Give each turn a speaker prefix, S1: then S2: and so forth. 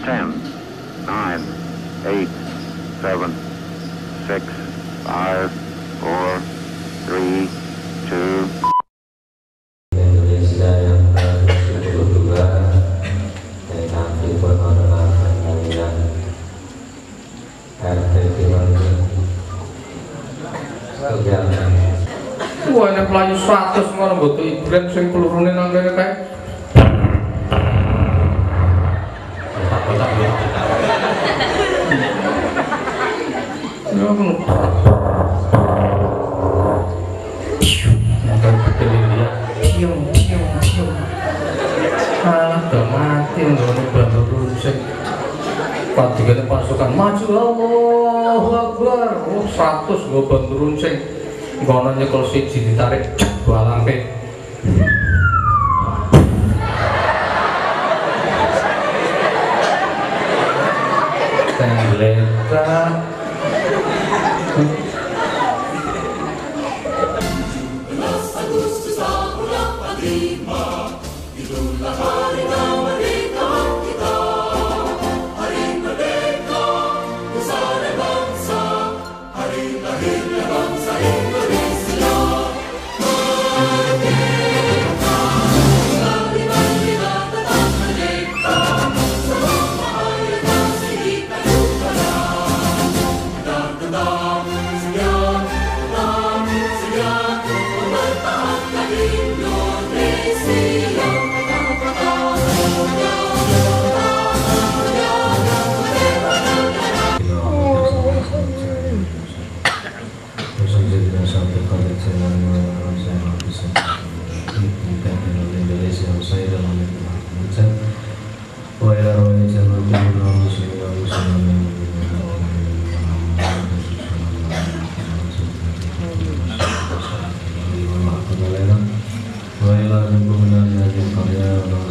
S1: 10, 9, 8, 7, 6, 5, 4, 3, 2.
S2: Indonesia yang ke-72 yang nanti berhonoran kalian RT Timanggi kegiatan.
S3: Wah, ini pelayu 100 ngono butuh Ibrahim sing pelurune nang kene kae.
S2: Kotak-kotak ya.
S3: Ya ngono. Motor betul dia. Cium. Udah mati ngono bantu sing padigane pasukan maju Allahu Akbar. Oh 100 nggo bantu sing ngono nyekel siji ditarik balangke. Tengleta
S4: Agustus tahun 45, itulah hari kemerdekaan kita, hari merdeka, besar bangsa, hari lahirnya bangsa Indonesia. Merdeka, kita tetap merdeka, selama hari kasih kita juga. Tetap sedia, mempertahankan Indonesia.
S2: Wailah dan pemenangnya yang kaya, Allah